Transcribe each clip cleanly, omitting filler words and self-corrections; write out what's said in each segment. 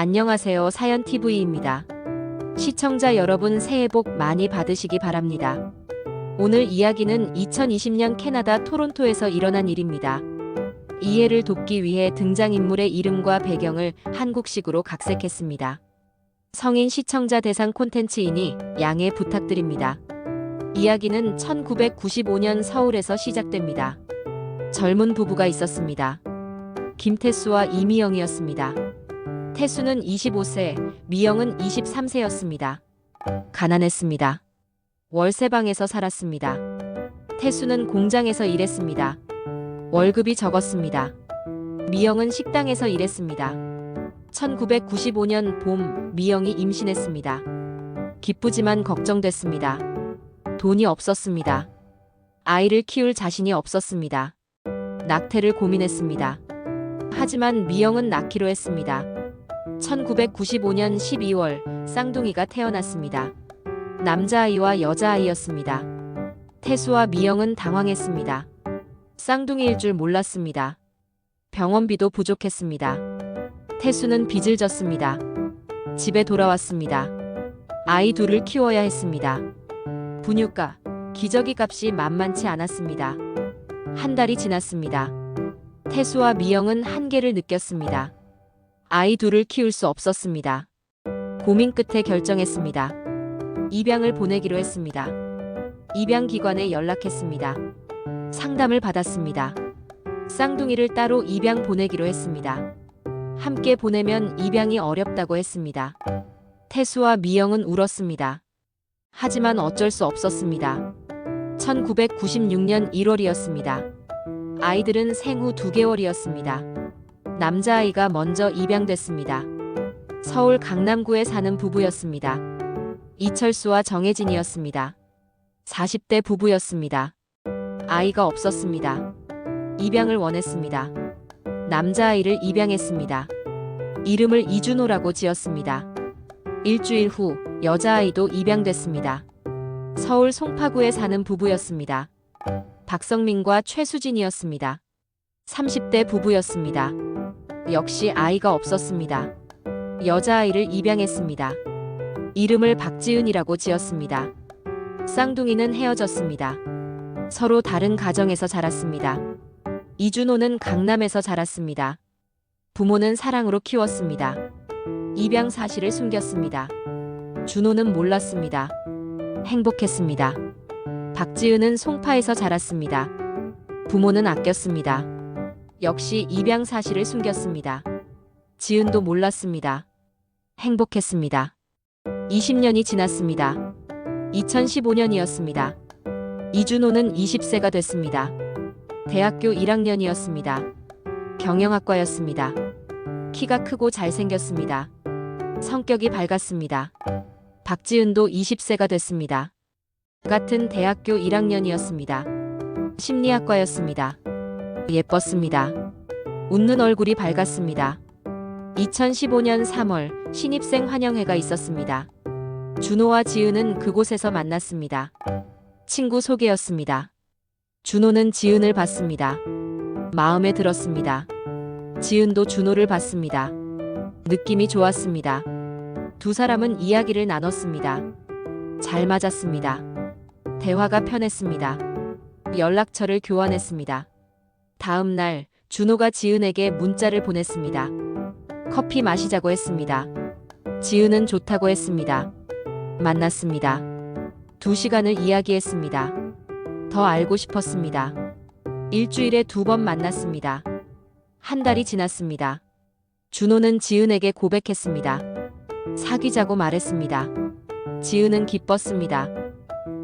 안녕하세요. 사연TV입니다. 시청자 여러분 새해 복 많이 받으시기 바랍니다. 오늘 이야기는 2020년 캐나다 토론토에서 일어난 일입니다. 이해를 돕기 위해 등장인물의 이름과 배경을 한국식으로 각색했습니다. 성인 시청자 대상 콘텐츠이니 양해 부탁드립니다. 이야기는 1995년 서울에서 시작됩니다. 젊은 부부가 있었습니다. 김태수와 이미영이었습니다. 태수는 25세, 미영은 23세였습니다. 가난했습니다. 월세방에서 살았습니다. 태수는 공장에서 일했습니다. 월급이 적었습니다. 미영은 식당에서 일했습니다. 1995년 봄, 미영이 임신했습니다. 기쁘지만 걱정됐습니다. 돈이 없었습니다. 아이를 키울 자신이 없었습니다. 낙태를 고민했습니다. 하지만 미영은 낳기로 했습니다. 1995년 12월 쌍둥이가 태어났습니다. 남자아이와 여자아이였습니다. 태수와 미영은 당황했습니다. 쌍둥이일 줄 몰랐습니다. 병원비도 부족했습니다. 태수는 빚을 졌습니다. 집에 돌아왔습니다. 아이 둘을 키워야 했습니다. 분유가, 기저귀 값이 만만치 않았습니다. 한 달이 지났습니다. 태수와 미영은 한계를 느꼈습니다. 아이 둘을 키울 수 없었습니다. 고민 끝에 결정했습니다. 입양을 보내기로 했습니다. 입양기관에 연락했습니다. 상담을 받았습니다. 쌍둥이를 따로 입양 보내기로 했습니다. 함께 보내면 입양이 어렵다고 했습니다. 태수와 미영은 울었습니다. 하지만 어쩔 수 없었습니다. 1996년 1월이었습니다. 아이들은 생후 2개월이었습니다. 남자아이가 먼저 입양됐습니다. 서울 강남구에 사는 부부였습니다. 이철수와 정혜진이었습니다. 40대 부부였습니다. 아이가 없었습니다. 입양을 원했습니다. 남자아이를 입양했습니다. 이름을 이준호라고 지었습니다. 일주일 후 여자아이도 입양됐습니다. 서울 송파구에 사는 부부였습니다. 박성민과 최수진이었습니다. 30대 부부였습니다. 역시 아이가 없었습니다. 여자아이를 입양했습니다. 이름을 박지은이라고 지었습니다. 쌍둥이는 헤어졌습니다. 서로 다른 가정에서 자랐습니다. 이준호는 강남에서 자랐습니다. 부모는 사랑으로 키웠습니다. 입양 사실을 숨겼습니다. 준호는 몰랐습니다. 행복했습니다. 박지은은 송파에서 자랐습니다. 부모는 아꼈습니다. 역시 입양 사실을 숨겼습니다. 지은도 몰랐습니다. 행복했습니다. 20년이 지났습니다. 2015년이었습니다. 이준호는 20세가 됐습니다. 대학교 1학년이었습니다. 경영학과였습니다. 키가 크고 잘생겼습니다. 성격이 밝았습니다. 박지은도 20세가 됐습니다. 같은 대학교 1학년이었습니다. 심리학과였습니다. 예뻤습니다. 웃는 얼굴이 밝았습니다. 2015년 3월 신입생 환영회가 있었습니다. 준호와 지은은 그곳에서 만났습니다. 친구 소개였습니다. 준호는 지은을 봤습니다. 마음에 들었습니다. 지은도 준호를 봤습니다. 느낌이 좋았습니다. 두 사람은 이야기를 나눴습니다. 잘 맞았습니다. 대화가 편했습니다. 연락처를 교환했습니다. 다음 날 준호가 지은에게 문자를 보냈습니다. 커피 마시자고 했습니다. 지은은 좋다고 했습니다. 만났습니다. 2시간을 이야기했습니다. 더 알고 싶었습니다. 일주일에 2번 만났습니다. 한 달이 지났습니다. 준호는 지은에게 고백했습니다. 사귀자고 말했습니다. 지은은 기뻤습니다.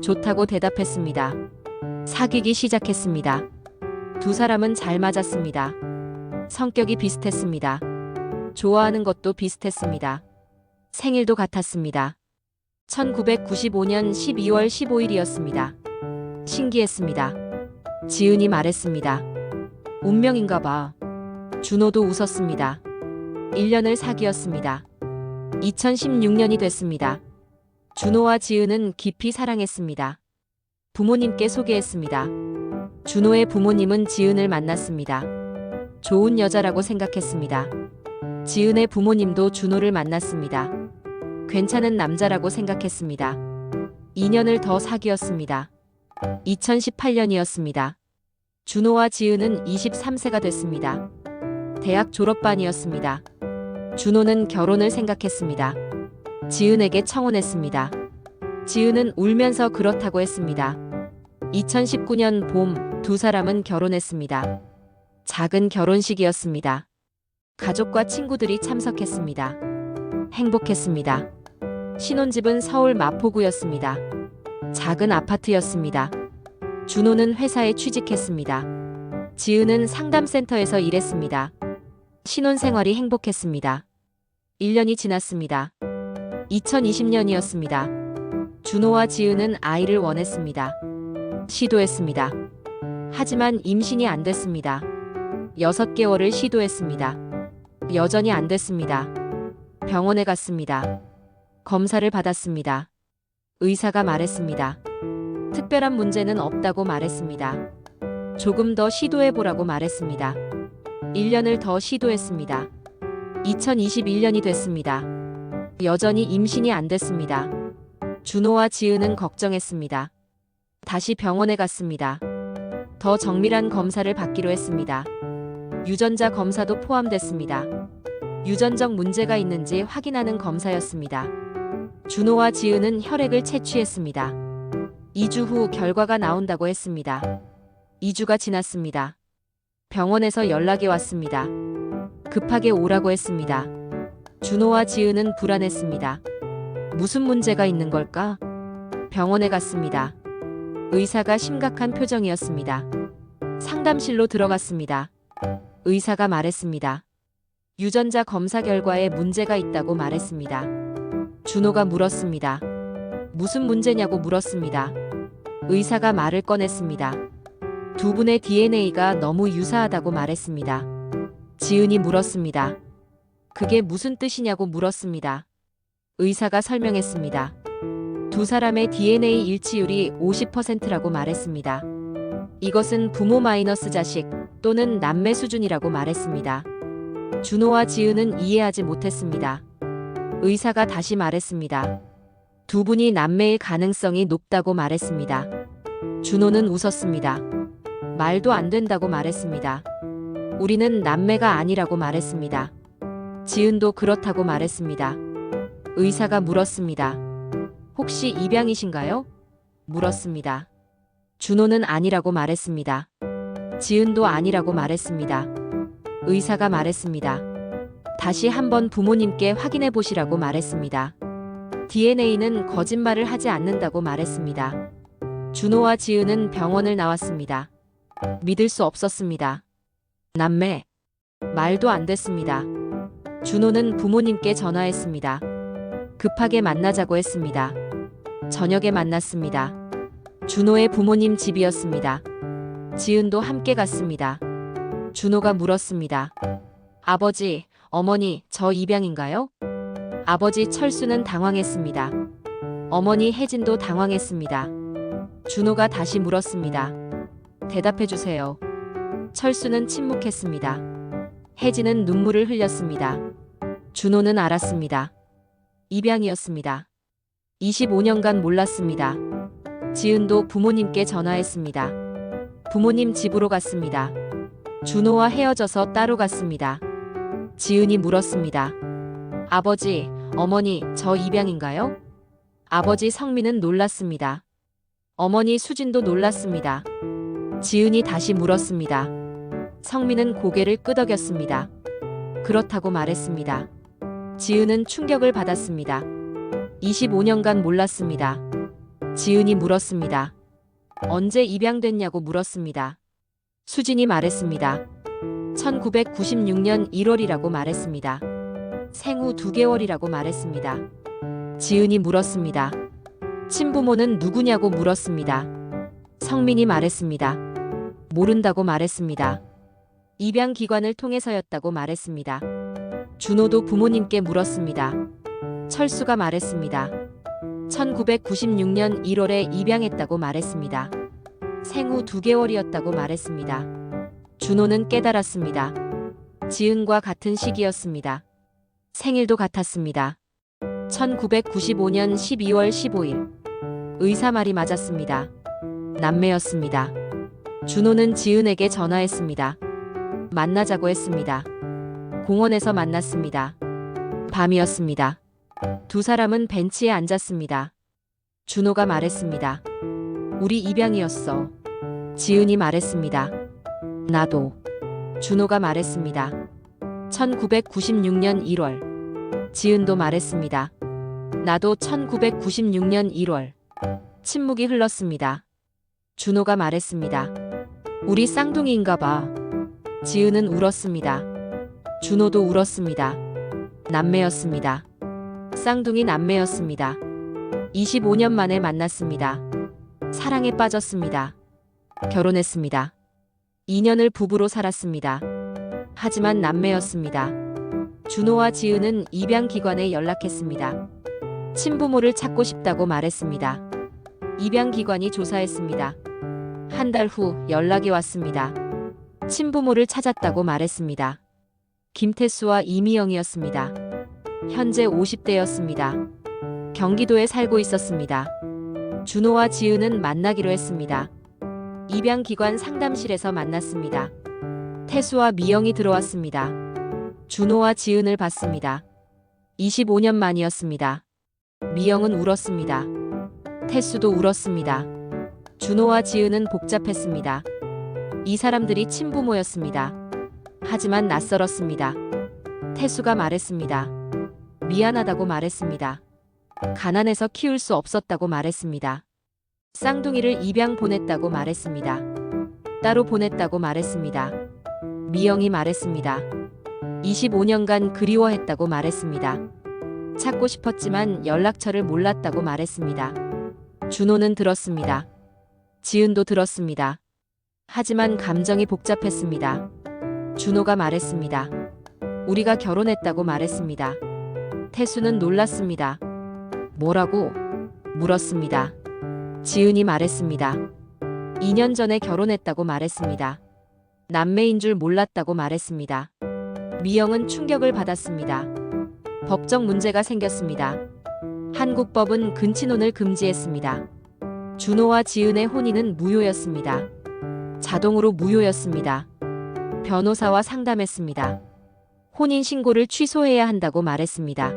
좋다고 대답했습니다. 사귀기 시작했습니다. 두 사람은 잘 맞았습니다. 성격이 비슷했습니다. 좋아하는 것도 비슷했습니다. 생일도 같았습니다. 1995년 12월 15일이었습니다. 신기했습니다. 지은이 말했습니다. 운명인가 봐. 준호도 웃었습니다. 1년을 사귀었습니다. 2016년이 됐습니다. 준호와 지은은 깊이 사랑했습니다. 부모님께 소개했습니다. 준호의 부모님은 지은을 만났습니다. 좋은 여자라고 생각했습니다. 지은의 부모님도 준호를 만났습니다. 괜찮은 남자라고 생각했습니다. 2년을 더 사귀었습니다. 2018년이었습니다. 준호와 지은은 23세가 됐습니다. 대학 졸업반이었습니다. 준호는 결혼을 생각했습니다. 지은에게 청혼했습니다. 지은은 울면서 그렇다고 했습니다. 2019년 봄 두 사람은 결혼했습니다. 작은 결혼식이었습니다. 가족과 친구들이 참석했습니다. 행복했습니다. 신혼집은 서울 마포구였습니다. 작은 아파트였습니다. 준호는 회사에 취직했습니다. 지은은 상담센터에서 일했습니다. 신혼생활이 행복했습니다. 1년이 지났습니다. 2020년이었습니다. 준호와 지은은 아이를 원했습니다. 시도했습니다. 하지만 임신이 안 됐습니다. 6개월을 시도했습니다. 여전히 안 됐습니다. 병원에 갔습니다. 검사를 받았습니다. 의사가 말했습니다. 특별한 문제는 없다고 말했습니다. 조금 더 시도해보라고 말했습니다. 1년을 더 시도했습니다. 2021년이 됐습니다. 여전히 임신이 안 됐습니다. 준호와 지은은 걱정했습니다. 다시 병원에 갔습니다. 더 정밀한 검사를 받기로 했습니다. 유전자 검사도 포함됐습니다. 유전적 문제가 있는지 확인하는 검사였습니다. 준호와 지은은 혈액을 채취했습니다. 2주 후 결과가 나온다고 했습니다. 2주가 지났습니다. 병원에서 연락이 왔습니다. 급하게 오라고 했습니다. 준호와 지은은 불안했습니다. 무슨 문제가 있는 걸까? 병원에 갔습니다. 의사가 심각한 표정이었습니다. 상담실로 들어갔습니다. 의사가 말했습니다. 유전자 검사 결과에 문제가 있다고 말했습니다. 준호가 물었습니다. 무슨 문제냐고 물었습니다. 의사가 말을 꺼냈습니다. 두 분의 DNA가 너무 유사하다고 말했습니다. 지은이 물었습니다. 그게 무슨 뜻이냐고 물었습니다. 의사가 설명했습니다. 두 사람의 DNA 일치율이 50%라고 말했습니다. 이것은 부모 마이너스 자식 또는 남매 수준이라고 말했습니다. 준호와 지은은 이해하지 못했습니다. 의사가 다시 말했습니다. 두 분이 남매일 가능성이 높다고 말했습니다. 준호는 웃었습니다. 말도 안 된다고 말했습니다. 우리는 남매가 아니라고 말했습니다. 지은도 그렇다고 말했습니다. 의사가 물었습니다. 혹시 입양이신가요? 물었습니다. 준호는 아니라고 말했습니다. 지은도 아니라고 말했습니다. 의사가 말했습니다. 다시 한번 부모님께 확인해 보시라고 말했습니다. DNA는 거짓말을 하지 않는다고 말했습니다. 준호와 지은은 병원을 나왔습니다. 믿을 수 없었습니다. 남매. 말도 안 됐습니다. 준호는 부모님께 전화했습니다. 급하게 만나자고 했습니다. 저녁에 만났습니다. 준호의 부모님 집이었습니다. 지은도 함께 갔습니다. 준호가 물었습니다. 아버지, 어머니, 저 입양인가요? 아버지 철수는 당황했습니다. 어머니 혜진도 당황했습니다. 준호가 다시 물었습니다. 대답해 주세요. 철수는 침묵했습니다. 혜진은 눈물을 흘렸습니다. 준호는 알았습니다. 입양이었습니다. 25년간 몰랐습니다. 지은도 부모님께 전화했습니다. 부모님 집으로 갔습니다. 준호와 헤어져서 따로 갔습니다. 지은이 물었습니다. 아버지, 어머니, 저 입양인가요? 아버지 성민은 놀랐습니다. 어머니 수진도 놀랐습니다. 지은이 다시 물었습니다. 성민은 고개를 끄덕였습니다. 그렇다고 말했습니다. 지은은 충격을 받았습니다. 25년간 몰랐습니다. 지은이 물었습니다. 언제 입양됐냐고 물었습니다. 수진이 말했습니다. 1996년 1월이라고 말했습니다. 생후 2개월이라고 말했습니다. 지은이 물었습니다. 친부모는 누구냐고 물었습니다. 성민이 말했습니다. 모른다고 말했습니다. 입양 기관을 통해서였다고 말했습니다. 준호도 부모님께 물었습니다. 철수가 말했습니다. 1996년 1월에 입양했다고 말했습니다. 생후 2개월이었다고 말했습니다. 준호는 깨달았습니다. 지은과 같은 시기였습니다. 생일도 같았습니다. 1995년 12월 15일. 의사 말이 맞았습니다. 남매였습니다. 준호는 지은에게 전화했습니다. 만나자고 했습니다. 공원에서 만났습니다. 밤이었습니다. 두 사람은 벤치에 앉았습니다. 준호가 말했습니다. 우리 입양이었어. 지은이 말했습니다. 나도. 준호가 말했습니다. 1996년 1월. 지은도 말했습니다. 나도 1996년 1월. 침묵이 흘렀습니다. 준호가 말했습니다. 우리 쌍둥이인가 봐. 지은은 울었습니다. 준호도 울었습니다. 남매였습니다. 쌍둥이 남매였습니다. 25년 만에 만났습니다. 사랑에 빠졌습니다. 결혼했습니다. 2년을 부부로 살았습니다. 하지만 남매였습니다. 준호와 지은은 입양기관에 연락했습니다. 친부모를 찾고 싶다고 말했습니다. 입양기관이 조사했습니다. 한 달 후 연락이 왔습니다. 친부모를 찾았다고 말했습니다. 김태수와 이미영이었습니다. 현재 50대였습니다. 경기도에 살고 있었습니다. 준호와 지은은 만나기로 했습니다. 입양기관 상담실에서 만났습니다. 태수와 미영이 들어왔습니다. 준호와 지은을 봤습니다. 25년 만이었습니다. 미영은 울었습니다. 태수도 울었습니다. 준호와 지은은 복잡했습니다. 이 사람들이 친부모였습니다. 하지만 낯설었습니다. 태수가 말했습니다. 미안하다고 말했습니다. 가난해서 키울 수 없었다고 말했습니다. 쌍둥이를 입양 보냈다고 말했습니다. 따로 보냈다고 말했습니다. 미영이 말했습니다. 25년간 그리워했다고 말했습니다. 찾고 싶었지만 연락처를 몰랐다고 말했습니다. 준호는 들었습니다. 지은도 들었습니다. 하지만 감정이 복잡했습니다. 준호가 말했습니다. 우리가 결혼했다고 말했습니다. 태수는 놀랐습니다. 뭐라고? 물었습니다. 지은이 말했습니다. 2년 전에 결혼했다고 말했습니다. 남매인 줄 몰랐다고 말했습니다. 미영은 충격을 받았습니다. 법적 문제가 생겼습니다. 한국법은 근친혼을 금지했습니다. 준호와 지은의 혼인은 무효였습니다. 자동으로 무효였습니다. 변호사와 상담했습니다. 혼인 신고를 취소해야 한다고 말했습니다.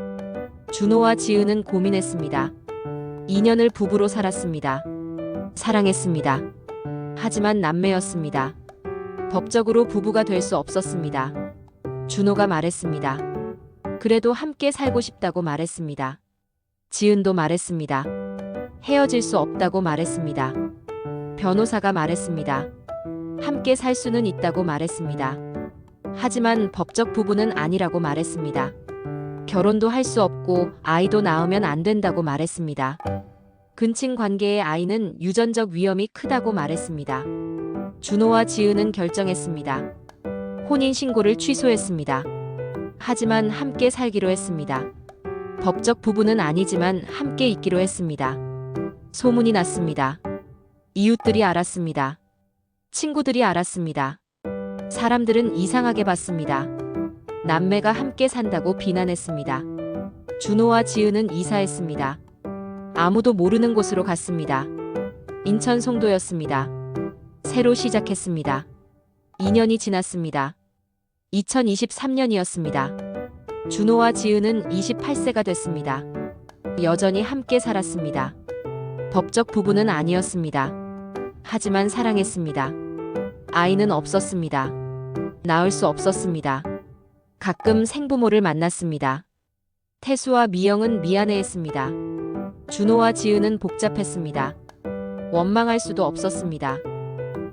준호와 지은은 고민했습니다. 2년을 부부로 살았습니다. 사랑했습니다. 하지만 남매였습니다. 법적으로 부부가 될 수 없었습니다. 준호가 말했습니다. 그래도 함께 살고 싶다고 말했습니다. 지은도 말했습니다. 헤어질 수 없다고 말했습니다. 변호사가 말했습니다. 함께 살 수는 있다고 말했습니다. 하지만 법적 부부는 아니라고 말했습니다. 결혼도 할 수 없고 아이도 낳으면 안 된다고 말했습니다. 근친 관계의 아이는 유전적 위험이 크다고 말했습니다. 준호와 지은은 결정했습니다. 혼인 신고를 취소했습니다. 하지만 함께 살기로 했습니다. 법적 부부는 아니지만 함께 있기로 했습니다. 소문이 났습니다. 이웃들이 알았습니다. 친구들이 알았습니다. 사람들은 이상하게 봤습니다. 남매가 함께 산다고 비난했습니다. 준호와 지은은 이사했습니다. 아무도 모르는 곳으로 갔습니다. 인천 송도였습니다. 새로 시작했습니다. 2년이 지났습니다. 2023년이었습니다. 준호와 지은은 28세가 됐습니다. 여전히 함께 살았습니다. 법적 부부는 아니었습니다. 하지만 사랑했습니다. 아이는 없었습니다. 낳을 수 없었습니다. 가끔 생부모를 만났습니다. 태수와 미영은 미안해했습니다. 준호와 지은은 복잡했습니다. 원망할 수도 없었습니다.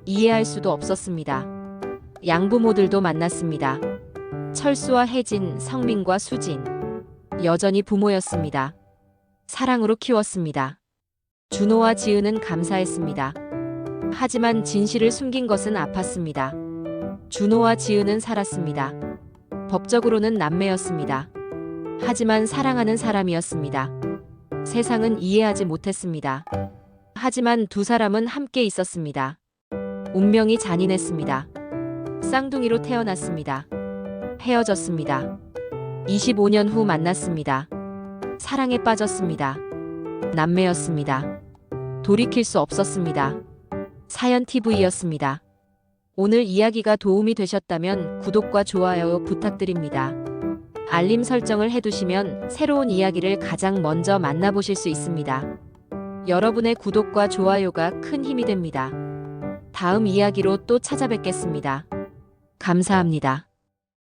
이해할 수도 없었습니다. 양부모들도 만났습니다. 철수와 혜진, 성민과 수진. 여전히 부모였습니다. 사랑으로 키웠습니다. 준호와 지은은 감사했습니다. 하지만 진실을 숨긴 것은 아팠습니다. 준호와 지은은 살았습니다. 법적으로는 남매였습니다. 하지만 사랑하는 사람이었습니다. 세상은 이해하지 못했습니다. 하지만 두 사람은 함께 있었습니다. 운명이 잔인했습니다. 쌍둥이로 태어났습니다. 헤어졌습니다. 25년 후 만났습니다. 사랑에 빠졌습니다. 남매였습니다. 돌이킬 수 없었습니다. 사연TV였습니다. 오늘 이야기가 도움이 되셨다면 구독과 좋아요 부탁드립니다. 알림 설정을 해두시면 새로운 이야기를 가장 먼저 만나보실 수 있습니다. 여러분의 구독과 좋아요가 큰 힘이 됩니다. 다음 이야기로 또 찾아뵙겠습니다. 감사합니다.